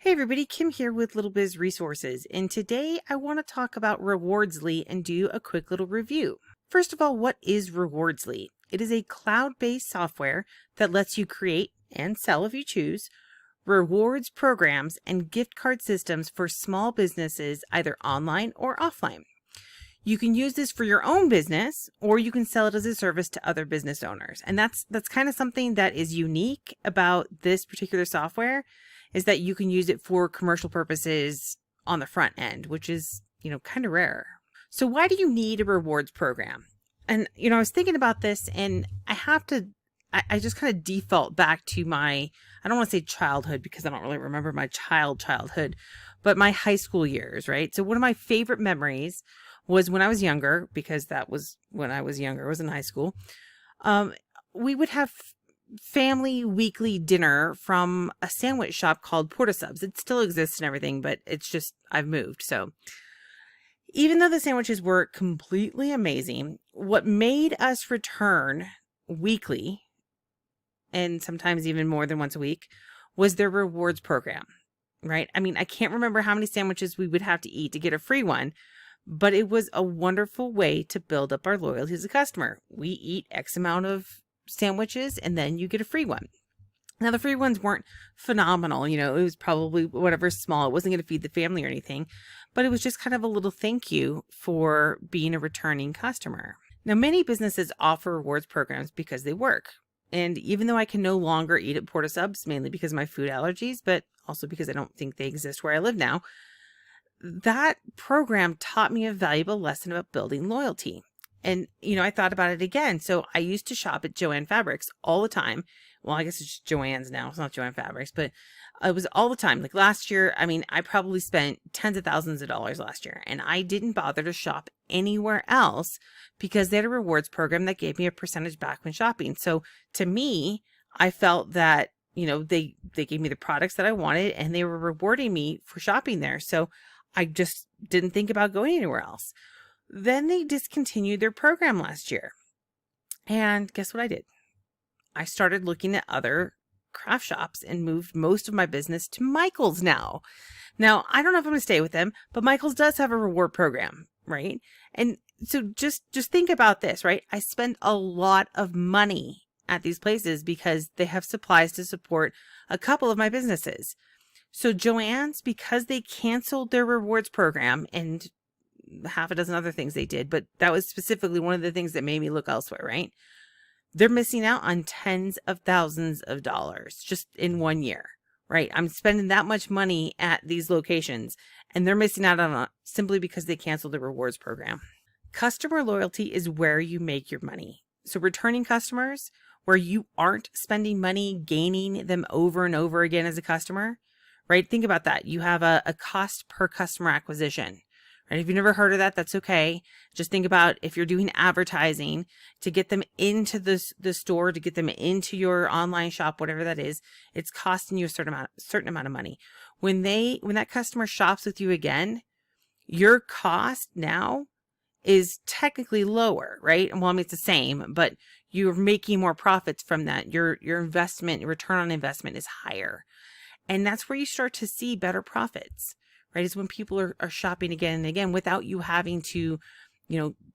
Hey everybody, Kim here with Little Biz Resources, and today I want to talk about Rewardsly and do a quick little review. First of all, what is Rewardsly? It is a cloud-based software that lets you create and sell, if you choose, rewards programs and gift card systems for small businesses, either online or offline. You can use this for your own business, or you can sell it as a service to other business owners. And that's kind of something that is unique about this particular software, is that you can use it for commercial purposes on the front end, which is, kind of rare. So why do you need a rewards program? And, I was thinking about this, and I just kind of default back to I don't want to say childhood because I don't really remember my childhood, but my high school years, right? So one of my favorite memories was when I was younger, because that was when I was younger, I was in high school. We would have family weekly dinner from a sandwich shop called Porta Subs. It still exists and everything, but it's just, I've moved. So even though the sandwiches were completely amazing, what made us return weekly, and sometimes even more than once a week, was their rewards program, right? I mean, I can't remember how many sandwiches we would have to eat to get a free one, but it was a wonderful way to build up our loyalty as a customer. We eat X amount of sandwiches and then you get a free one. Now, the free ones weren't phenomenal. It was probably whatever small. It wasn't going to feed the family or anything, but it was just kind of a little thank you for being a returning customer. Now, many businesses offer rewards programs because they work. And even though I can no longer eat at Porta Subs, mainly because of my food allergies, but also because I don't think they exist where I live now, that program taught me a valuable lesson about building loyalty. And, I thought about it again. So I used to shop at Joann Fabrics all the time. Well, I guess it's Joann's now. It's not Joann Fabrics, but it was all the time. Like last year, I probably spent tens of thousands of dollars last year, and I didn't bother to shop anywhere else because they had a rewards program that gave me a percentage back when shopping. So to me, I felt that, they gave me the products that I wanted and they were rewarding me for shopping there. So I just didn't think about going anywhere else. Then they discontinued their program last year. And guess what I did? I started looking at other craft shops and moved most of my business to Michael's now. Now, I don't know if I'm going to stay with them, but Michael's does have a reward program, right? And so just think about this, right? I spend a lot of money at these places because they have supplies to support a couple of my businesses. So Joann's, because they canceled their rewards program and half a dozen other things they did, but that was specifically one of the things that made me look elsewhere, right? They're missing out on tens of thousands of dollars just in 1 year, right? I'm spending that much money at these locations and they're missing out on it simply because they canceled the rewards program. Customer loyalty is where you make your money. So returning customers, where you aren't spending money gaining them over and over again as a customer, right? Think about that. You have a cost per customer acquisition. Right? If you've never heard of that, that's okay. Just think about if you're doing advertising to get them into the store, to get them into your online shop, whatever that is, it's costing you a certain amount of money. When that customer shops with you again, your cost now is technically lower, right? Well, I mean, it's the same, but you're making more profits from that. Your investment, your return on investment is higher. And that's where you start to see better profits, right? Is when people are shopping again and again without you having to,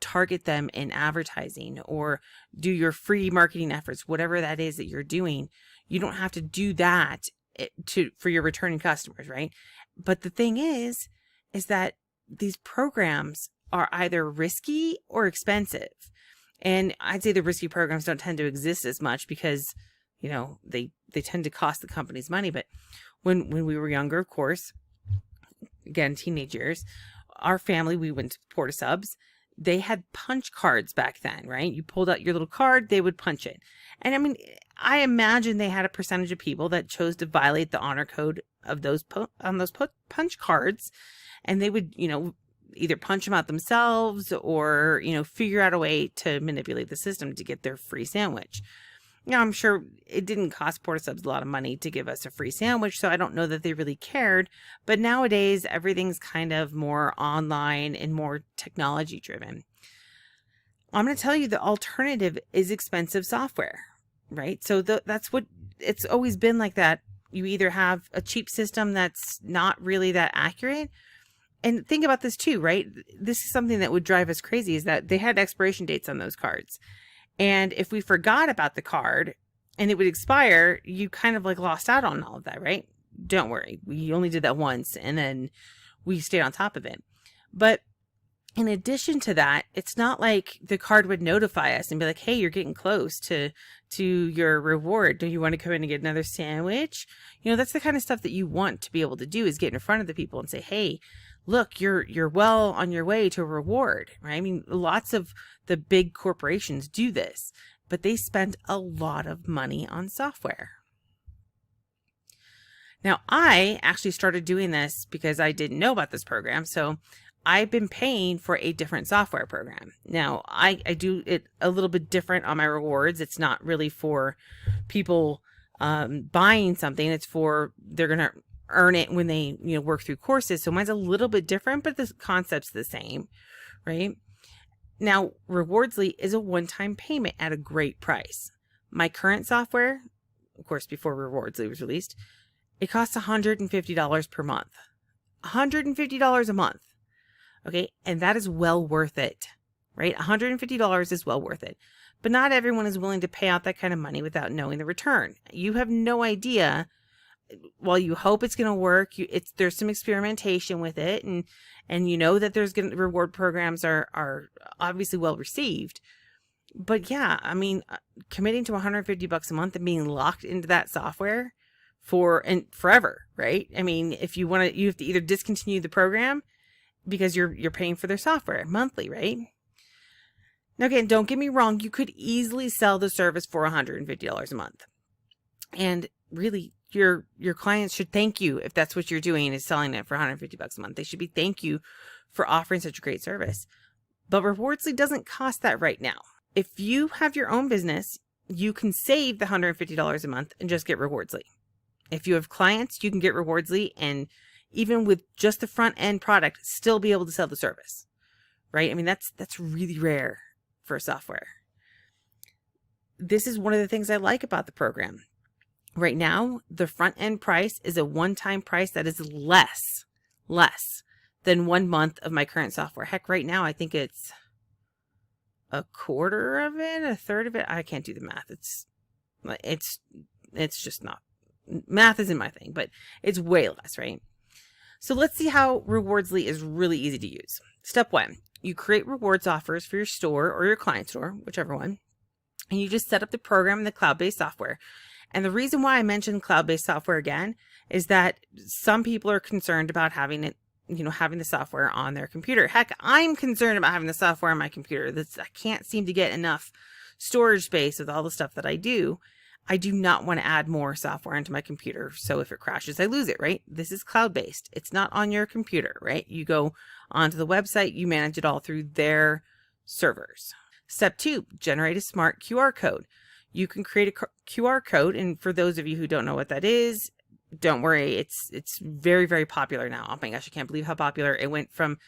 target them in advertising or do your free marketing efforts, whatever that is that you're doing. You don't have to do that for your returning customers, right? But the thing is that these programs are either risky or expensive. And I'd say the risky programs don't tend to exist as much because, they tend to cost the companies money. But when we were younger, of course, again, teenage years, our family, we went to Porta Subs. They had punch cards back then, right? You pulled out your little card, they would punch it. And I mean, I imagine they had a percentage of people that chose to violate the honor code of those punch cards. And they would, either punch them out themselves or, figure out a way to manipulate the system to get their free sandwich. I'm sure it didn't cost Porta Subs a lot of money to give us a free sandwich, so I don't know that they really cared. But nowadays, everything's kind of more online and more technology driven. I'm going to tell you the alternative is expensive software, right? So that's what it's always been like that You either have a cheap system that's not really that accurate. And think about this too, right? This is something that would drive us crazy, is that they had expiration dates on those cards. And if we forgot about the card and it would expire, you kind of like lost out on all of that, right? Don't worry. We only did that once and then we stayed on top of it. But in addition to that, it's not like the card would notify us and be like, hey, you're getting close to your reward. Do you want to come in and get another sandwich? That's the kind of stuff that you want to be able to do, is get in front of the people and say, hey, look, you're well on your way to a reward, right? I mean, lots of the big corporations do this, but they spend a lot of money on software. Now, I actually started doing this because I didn't know about this program. So I've been paying for a different software program. Now, I do it a little bit different on my rewards. It's not really for people buying something. It's for, they're going to earn it when they work through courses. So mine's a little bit different, but the concept's the same, right? Now, Rewardsly is a one-time payment at a great price. My current software, of course, before Rewardsly was released, it costs $150 per month. $150 a month. Okay, and that is well worth it, right? $150 is well worth it. But not everyone is willing to pay out that kind of money without knowing the return. You have no idea. While you hope it's going to work, there's some experimentation with it, and that there's reward programs are obviously well received. But yeah, I mean, committing to $150 a month and being locked into that software forever, right? I mean, if you want to, you have to either discontinue the program because you're paying for their software monthly, right? Now, again, don't get me wrong. You could easily sell the service for $150 a month. And really, your clients should thank you if that's what you're doing, is selling it for $150 a month. They should be thank you for offering such a great service. But Rewardsly doesn't cost that right now. If you have your own business, you can save the $150 a month and just get Rewardsly. If you have clients, you can get Rewardsly, and even with just the front end product, still be able to sell the service, right? I mean, that's really rare for software. This is one of the things I like about the program. Right now, the front end price is a one-time price that is less than 1 month of my current software. Heck, right now, I think it's a quarter of it, a third of it. I can't do the math. It's just not, math isn't my thing, but it's way less, right? So let's see how Rewardsly is really easy to use. Step 1, you create rewards offers for your store or your client store, whichever one, and you just set up the program in the cloud-based software. And the reason why I mentioned cloud-based software again is that some people are concerned about having it, having the software on their computer. Heck, I'm concerned about having the software on my computer. I can't seem to get enough storage space with all the stuff that I do. I do not want to add more software into my computer. So if it crashes, I lose it, right? This is cloud-based. It's not on your computer, right? You go onto the website, you manage it all through their servers. Step 2, generate a smart QR code. You can create a QR code. And for those of you who don't know what that is, don't worry. It's very, very popular now. Oh my gosh, I can't believe how popular it went from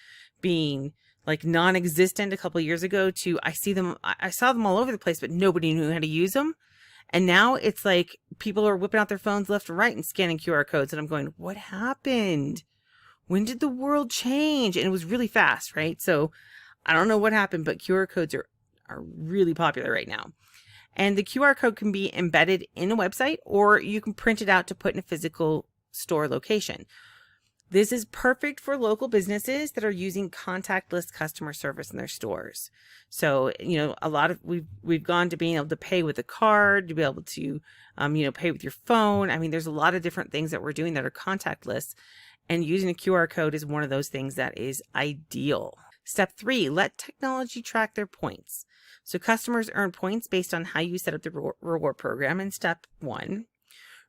being like non-existent a couple of years ago to I saw them all over the place, but nobody knew how to use them. And now it's like people are whipping out their phones left and right and scanning QR codes. And I'm going, what happened? When did the world change? And it was really fast, right? So I don't know what happened, but QR codes are really popular right now. And the QR code can be embedded in a website, or you can print it out to put in a physical store location. This is perfect for local businesses that are using contactless customer service in their stores. So, a lot of we've gone to being able to pay with a card, to be able to, pay with your phone. I mean, there's a lot of different things that we're doing that are contactless, and using a QR code is one of those things that is ideal. Step 3, let technology track their points. So customers earn points based on how you set up the reward program in step 1,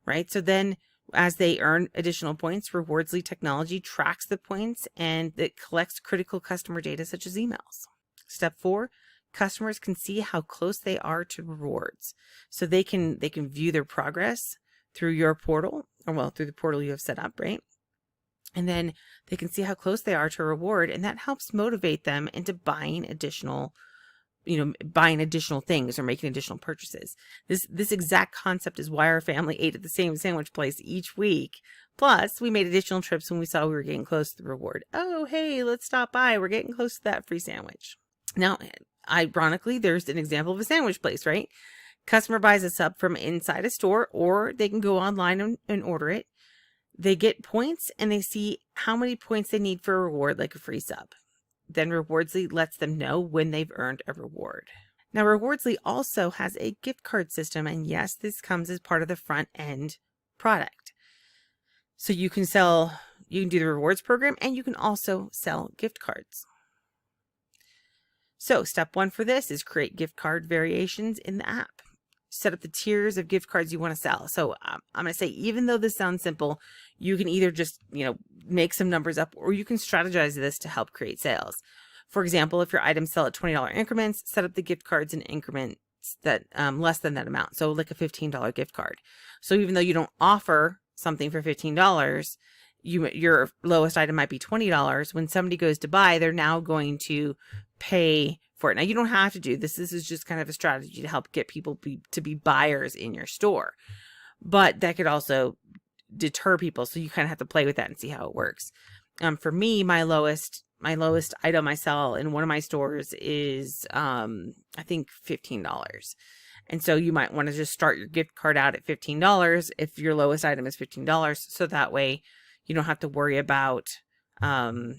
right? So then as they earn additional points, Rewardsly technology tracks the points and it collects critical customer data such as emails. Step 4, customers can see how close they are to rewards. So they can view their progress through your portal, or through the portal you have set up, right? And then they can see how close they are to a reward, and that helps motivate them into buying additional buying additional things or making additional purchases. This exact concept is why our family ate at the same sandwich place each week. Plus, we made additional trips when we saw we were getting close to the reward. Oh, hey, let's stop by. We're getting close to that free sandwich. Now, ironically, there's an example of a sandwich place, right? Customer buys a sub from inside a store, or they can go online and order it. They get points and they see how many points they need for a reward, like a free sub. Then Rewardsly lets them know when they've earned a reward. Now, Rewardsly also has a gift card system, and yes, this comes as part of the front end product. So you can do the rewards program, and you can also sell gift cards. So step 1 for this is create gift card variations in the app. Set up the tiers of gift cards you want to sell. So I'm going to say, even though this sounds simple, you can either just, make some numbers up, or you can strategize this to help create sales. For example, if your items sell at $20 increments, set up the gift cards in increments that less than that amount. So like a $15 gift card. So even though you don't offer something for $15, your lowest item might be $20. When somebody goes to buy, they're now going to pay for it. Now, you don't have to do this. This is just kind of a strategy to help get people to be buyers in your store. But that could also deter people. So you kind of have to play with that and see how it works. For me, my lowest item I sell in one of my stores is, I think $15. And so you might want to just start your gift card out at $15 if your lowest item is $15. So that way you don't have to worry about, about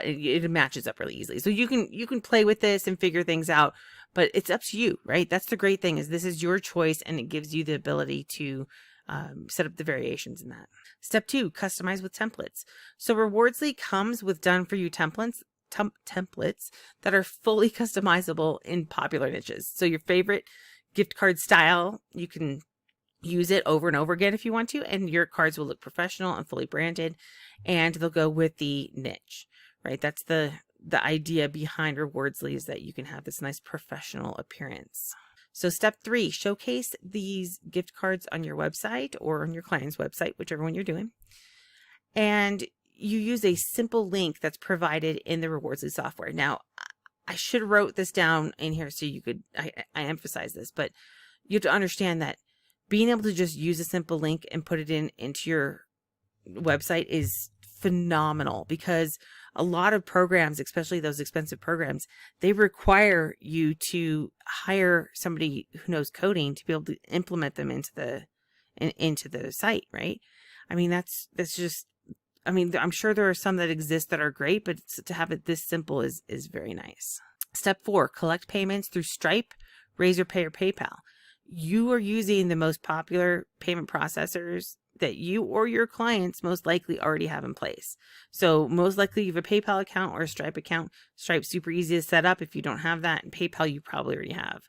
it. It matches up really easily. So you can play with this and figure things out, but it's up to you, right? That's the great thing, is this is your choice, and it gives you the ability to set up the variations in that. Step 2, customize with templates. So Rewardsly comes with done for you templates that are fully customizable in popular niches. So your favorite gift card style, you can use it over and over again if you want to, and your cards will look professional and fully branded, and they'll go with the niche, right? That's the idea behind Rewardsly, is that you can have this nice professional appearance. So step 3, showcase these gift cards on your website or on your client's website, whichever one you're doing. And you use a simple link that's provided in the Rewardsly software. Now, I should have wrote this down in here so you could, I emphasize this, but you have to understand that being able to just use a simple link and put it into your website is phenomenal, because a lot of programs, especially those expensive programs, they require you to hire somebody who knows coding to be able to implement them into the site, right? I mean, that's just, I mean, I'm sure there are some that exist that are great, but to have it this simple is very nice. Step 4, collect payments through Stripe, Razorpay, or PayPal. You are using the most popular payment processors that you or your clients most likely already have in place. So most likely you have a PayPal account or a Stripe account. Stripe's super easy to set up if you don't have that, and PayPal you probably already have,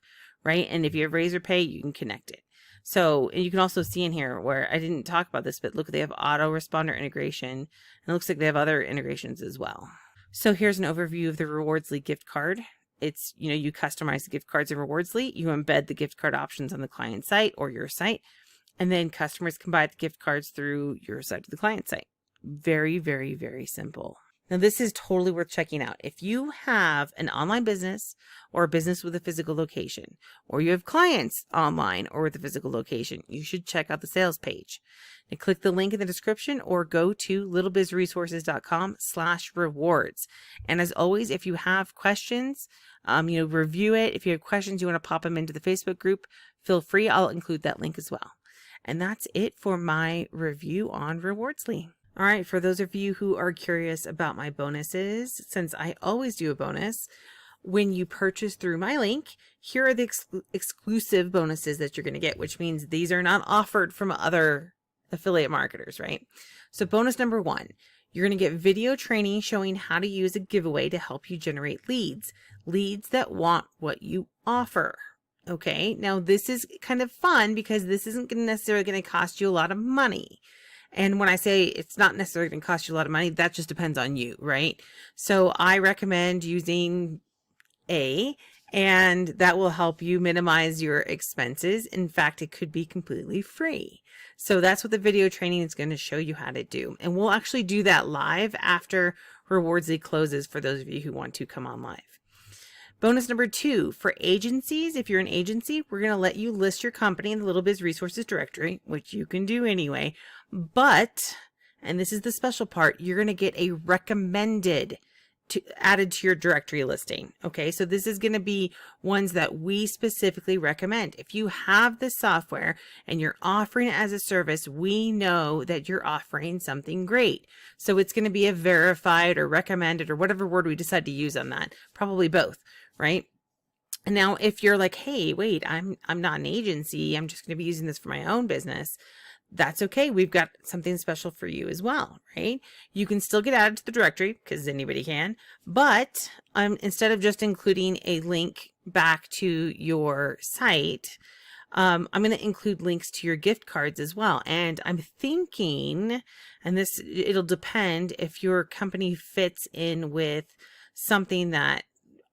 right? And if you have Razorpay, you can connect it. So, and you can also see in here where I didn't talk about this, but look, they have autoresponder integration, and it looks like they have other integrations as well. So here's an overview of the Rewardsly gift card. It's, you customize the gift cards in Rewardsly, you embed the gift card options on the client site or your site, and then customers can buy the gift cards through your site to the client site. Very, very, very simple. Now, this is totally worth checking out. If you have an online business or a business with a physical location, or you have clients online or with a physical location, you should check out the sales page. And click the link in the description or go to littlebizresources.com/rewards. And as always, if you have questions, review it. If you have questions, you want to pop them into the Facebook group, feel free. I'll include that link as well. And that's it for my review on Rewardsly. All right, for those of you who are curious about my bonuses, since I always do a bonus, when you purchase through my link, here are the exclusive bonuses that you're going to get, which means these are not offered from other affiliate marketers, right? So bonus number 1, you're going to get video training showing how to use a giveaway to help you generate leads that want what you offer. Okay, now this is kind of fun because this isn't necessarily going to cost you a lot of money. And when I say it's not necessarily going to cost you a lot of money, that just depends on you, right? So I recommend using A, and that will help you minimize your expenses. In fact, it could be completely free. So that's what the video training is going to show you how to do. And we'll actually do that live after Rewardsly closes for those of you who want to come on live. Bonus number 2, for agencies, if you're an agency, we're going to let you list your company in the Little Biz Resources directory, which you can do anyway. But, and this is the special part, you're going to get a recommended added to your directory listing. Okay, so this is going to be ones that we specifically recommend. If you have this software and you're offering it as a service, we know that you're offering something great. So it's going to be a verified or recommended or whatever word we decide to use on that. Probably both, right? And now if you're like, hey, wait, I'm not an agency, I'm just going to be using this for my own business, that's okay. We've got something special for you as well, right? You can still get added to the directory because anybody can, but instead of just including a link back to your site, I'm going to include links to your gift cards as well. And I'm thinking, and it'll depend if your company fits in with something that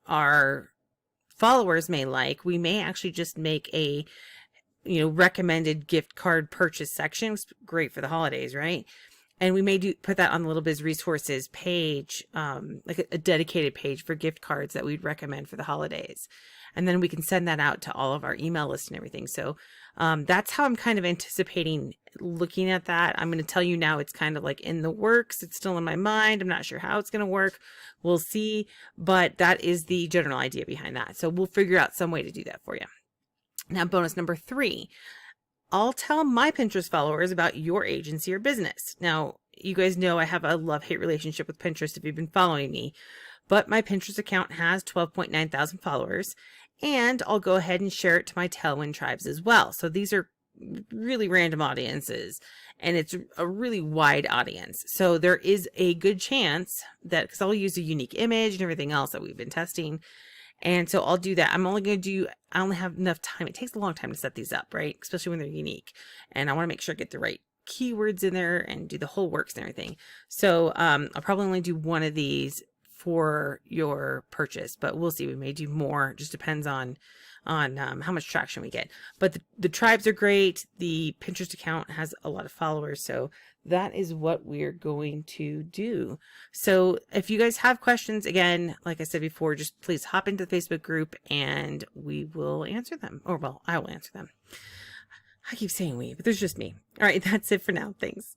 our followers may like, we may actually just make a recommended gift card purchase section. It's great for the holidays, right? And we may put that on the Little Biz Resources page, like a dedicated page for gift cards that we'd recommend for the holidays. And then we can send that out to all of our email lists and everything. So that's how I'm kind of anticipating looking at that. I'm going to tell you now it's kind of like in the works. It's still in my mind. I'm not sure how it's going to work. We'll see. But that is the general idea behind that. So we'll figure out some way to do that for you. Now, bonus number 3, I'll tell my Pinterest followers about your agency or business. Now, you guys know I have a love-hate relationship with Pinterest if you've been following me, but my Pinterest account has 12.9 thousand followers, and I'll go ahead and share it to my Tailwind tribes as well. So these are really random audiences, and it's a really wide audience. So there is a good chance that, because I'll use a unique image and everything else that we've been testing, and so I'll do that. I only have enough time. It takes a long time to set these up, right? Especially when they're unique. And I want to make sure I get the right keywords in there and do the whole works and everything. So I'll probably only do one of these for your purchase, but we'll see. We may do more. It just depends on how much traction we get. But the tribes are great. The Pinterest account has a lot of followers. So that is what we're going to do. So if you guys have questions, again, like I said before, just please hop into the Facebook group and we will answer them. Or, well, I will answer them. I keep saying we, but there's just me. All right, that's it for now. Thanks.